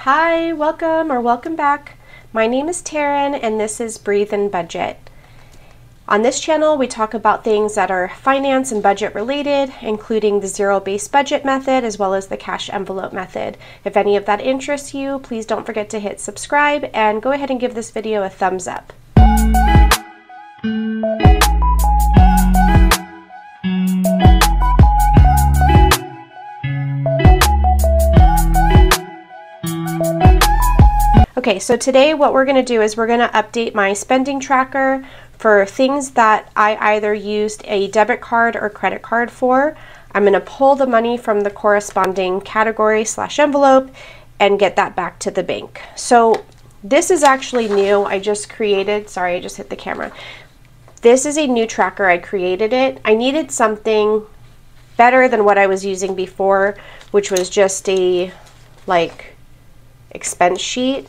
Hi, welcome or welcome back. My name is Taryn and this is Breathe and Budget. On this channel, we talk about things that are finance and budget related, including the zero-based budget method as well as the cash envelope method. If any of that interests you, please don't forget to hit subscribe and go ahead and give this video a thumbs up. Okay, so today what we're going to do is we're going to update my spending tracker for things that I either used a debit card or credit card for. I'm going to pull the money from the corresponding category / envelope and get that back to the bank. So this is actually new. I just created, sorry, I just hit the camera. This is a new tracker. I created it. I needed something better than what I was using before, which was just a expense sheet.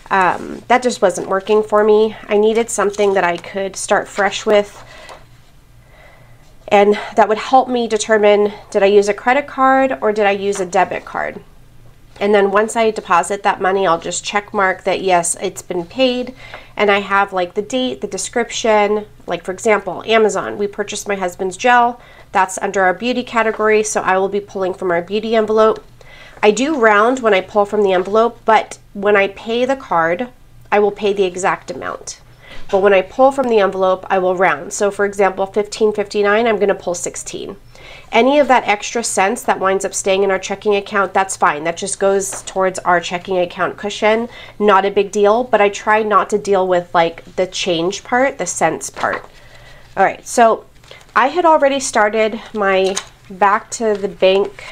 That just wasn't working for me. I needed something that I could start fresh with and that would help me determine, did I use a credit card or did I use a debit card? And then once I deposit that money, I'll just check mark that yes, it's been paid, and I have like the date, the description. Like for example, Amazon, we purchased my husband's gel. That's under our beauty category, so I will be pulling from our beauty envelope. I do round when I pull from the envelope, but when I pay the card, I will pay the exact amount. But when I pull from the envelope, I will round. So for example, $15.59, I'm going to pull 16. Any of that extra cents that winds up staying in our checking account, that's fine. That just goes towards our checking account cushion. Not a big deal, but I try not to deal with like the change part, the cents part. All right, so I had already started my back to the bank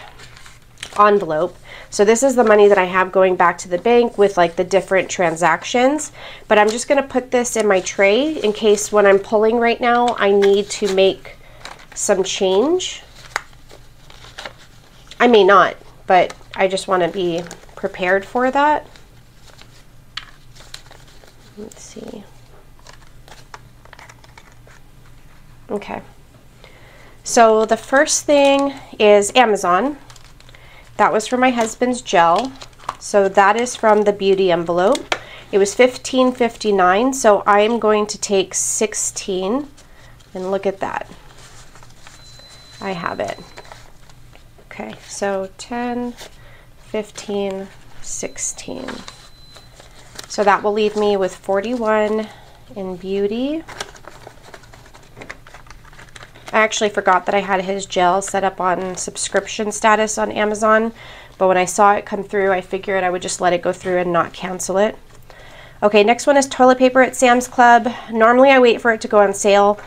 envelope. So this is the money that I have going back to the bank with like the different transactions, but I'm just going to put this in my tray in case when I'm pulling right now I need to make some change. I may not, but I just want to be prepared for that. Let's see. Okay. So the first thing is Amazon. That was for my husband's gel. So that is from the beauty envelope. It was $15.59, so I'm going to take 16, and look at that. I have it. Okay, so 10, 15, 16. So that will leave me with 41 in beauty. I actually forgot that I had his gel set up on subscription status on Amazon, but when I saw it come through, I figured I would just let it go through and not cancel it. Okay, next one is toilet paper at Sam's Club. Normally I wait for it to go on sale,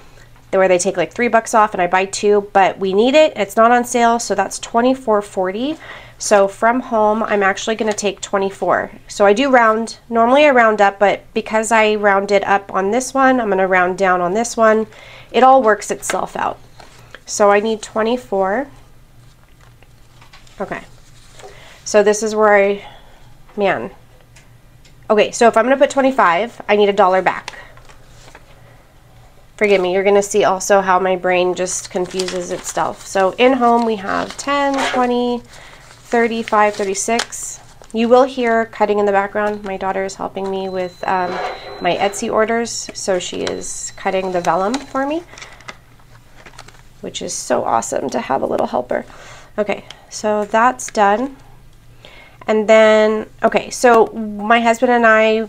where they take like $3 off and I buy 2, but we need it. It's not on sale, so that's $24.40. So from home, I'm actually going to take 24. So I do round. Normally I round up, but because I rounded up on this one, I'm going to round down on this one. It all works itself out. So I need 24. Okay. So this is where man. Okay, so if I'm going to put 25, I need $1 back. Forgive me, you're going to see also how my brain just confuses itself. So in home we have 10, 20, 35, 36. You will hear cutting in the background. My daughter is helping me with my Etsy orders, so she is cutting the vellum for me, which is so awesome to have a little helper. Okay, so that's done. And then, okay, so my husband and I,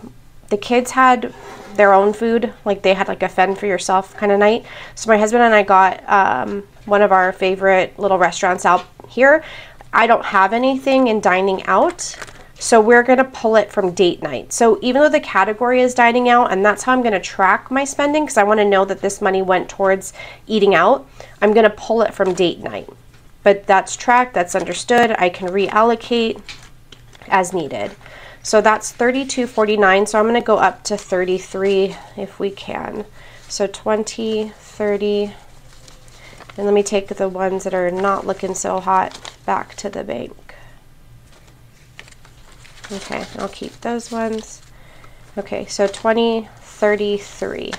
the kids had their own food, like they had like a fend for yourself kind of night. So my husband and I got one of our favorite little restaurants out here. I don't have anything in dining out, so we're going to pull it from date night. So even though the category is dining out, and that's how I'm going to track my spending because I want to know that this money went towards eating out, I'm going to pull it from date night. But that's tracked, that's understood. I can reallocate as needed. So that's $32.49, so I'm going to go up to 33 if we can. So 20, 30, and let me take the ones that are not looking so hot back to the bank. Okay, I'll keep those ones. Okay, so 20, 33.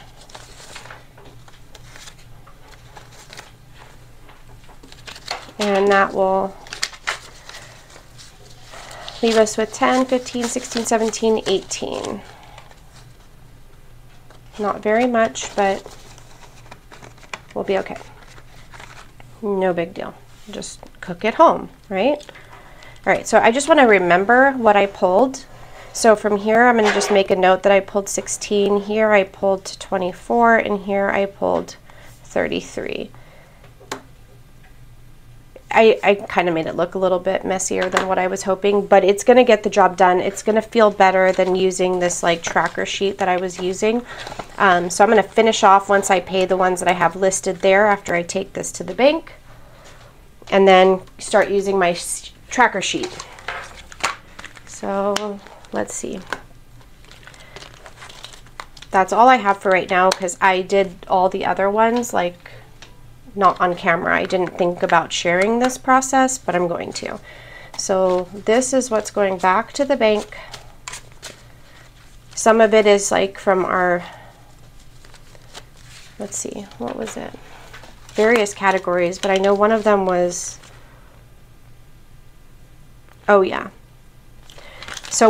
And that will leave us with 10, 15, 16, 17, 18. Not very much, but we'll be okay. No big deal. Just cook at home, right? All right, so I just want to remember what I pulled. So from here, I'm going to just make a note that I pulled 16. Here I pulled 24, and here I pulled 33. I kind of made it look a little bit messier than what I was hoping, but it's going to get the job done. It's going to feel better than using this like tracker sheet that I was using. So I'm going to finish off once I pay the ones that I have listed there after I take this to the bank, and then start using my tracker sheet. So let's see. That's all I have for right now because I did all the other ones like not on camera. I didn't think about sharing this process, but I'm going to. So this is what's going back to the bank. Some of it is like from our, let's see, what was it? Various categories, but I know one of them was, oh yeah. So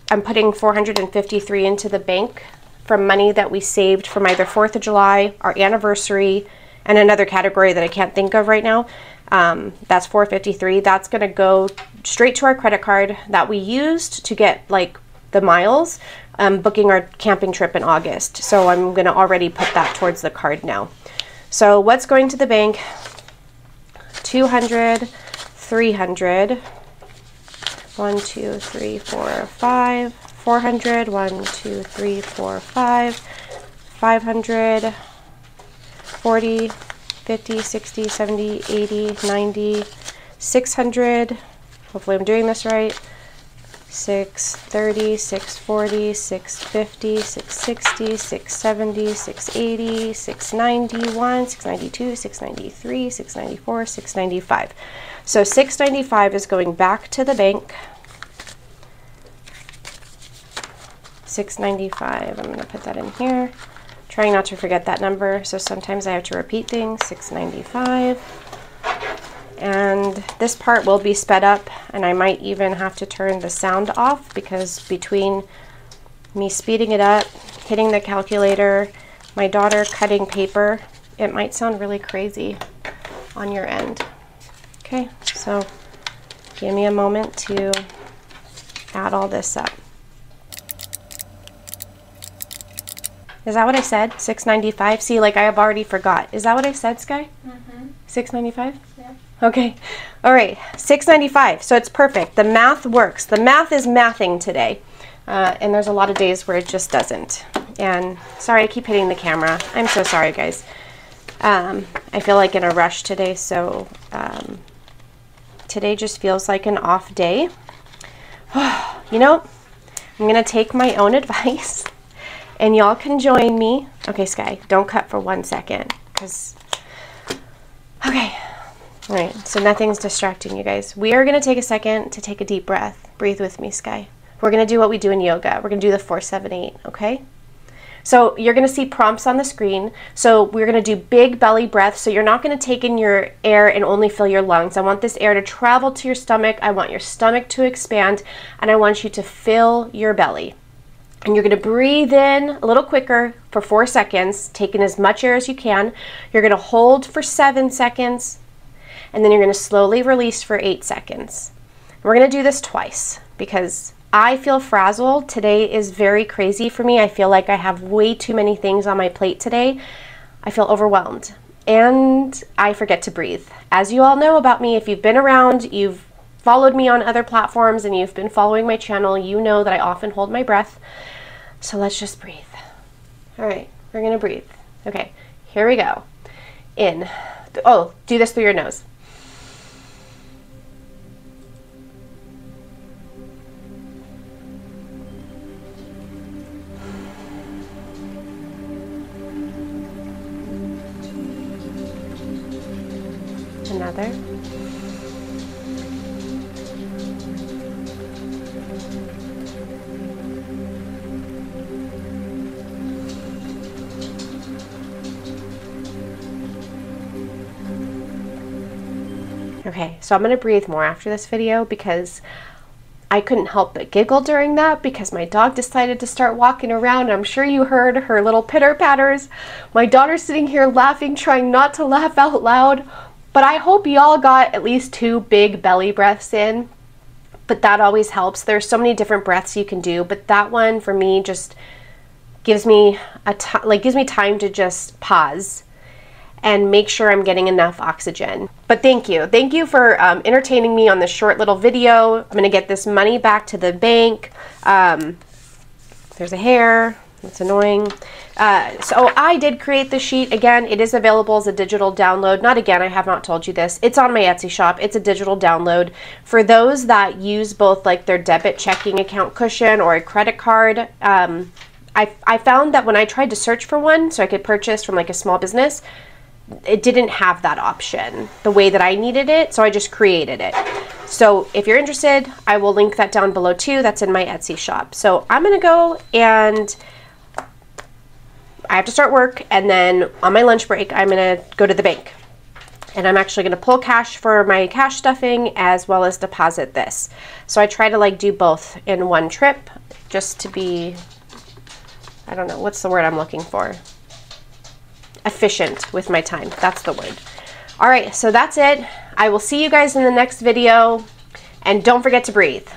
I'm putting 453 into the bank from money that we saved from either 4th of July, our anniversary, and another category that I can't think of right now. That's 453. That's going to go straight to our credit card that we used to get like the miles, booking our camping trip in August. So I'm going to already put that towards the card now. So what's going to the bank? 200, 300, 1, 2, 3, 4, 5, 400, 1, 2, 3, 4, 5, 500, 40, 50, 60, 70, 80, 90, 600, hopefully I'm doing this right, 630, 640, 650, 660, 670, 680, 691, 692, 693, 694, 695. So 695 is going back to the bank. 695, I'm going to put that in here. Trying not to forget that number, so sometimes I have to repeat things. 695. And this part will be sped up, and I might even have to turn the sound off because between me speeding it up, hitting the calculator, my daughter cutting paper, it might sound really crazy on your end. Okay, so give me a moment to add all this up. Is that what I said? 695? See, like I have already forgot. Is that what I said, Sky? Mm-hmm. 695? Yeah. Okay. All right. 695. So it's perfect. The math works. The math is mathing today. And there's a lot of days where it just doesn't. And sorry, I keep hitting the camera. I'm so sorry, guys. I feel like in a rush today, so today just feels like an off day. You know, I'm going to take my own advice. And y'all can join me. Okay, Sky, don't cut for 1 second. Okay. All right, so nothing's distracting you guys. We are going to take a second to take a deep breath. Breathe with me, Sky. We're going to do what we do in yoga. We're going to do the 4-7-8, okay? So you're going to see prompts on the screen. So we're going to do big belly breaths. So you're not going to take in your air and only fill your lungs. I want this air to travel to your stomach. I want your stomach to expand. And I want you to fill your belly. And you're going to breathe in a little quicker for 4 seconds, take in as much air as you can. You're going to hold for 7 seconds, and then you're going to slowly release for 8 seconds. We're going to do this twice because I feel frazzled. Today is very crazy for me. I feel like I have way too many things on my plate today. I feel overwhelmed, and I forget to breathe. As you all know about me, if you've been around, you've followed me on other platforms, and you've been following my channel, you know that I often hold my breath. So let's just breathe. All right, we're gonna breathe. Okay, here we go. In. Oh, do this through your nose. Another. Okay, so I'm going to breathe more after this video because I couldn't help but giggle during that because my dog decided to start walking around. I'm sure you heard her little pitter patters. My daughter's sitting here laughing, trying not to laugh out loud. But I hope y'all got at least 2 big belly breaths in. But that always helps. There's so many different breaths you can do, but that one for me just gives me time to just pause and make sure I'm getting enough oxygen. But thank you for entertaining me on this short little video. I'm gonna get this money back to the bank. There's a hair, that's annoying. So I did create the sheet. Again, it is available as a digital download. I have not told you this. It's on my Etsy shop. It's a digital download. For those that use both like their debit checking account cushion or a credit card, I found that when I tried to search for one so I could purchase from like a small business, it didn't have that option the way that I needed it, so I just created it. So if you're interested, I will link that down below too. That's in my Etsy shop. So I'm gonna go and I have to start work, and then on my lunch break, I'm gonna go to the bank. And I'm actually gonna pull cash for my cash stuffing as well as deposit this. So I try to like do both in one trip just to be, I don't know, what's the word I'm looking for? Efficient with my time. That's the word. All right, so that's it. I will see you guys in the next video, and don't forget to breathe.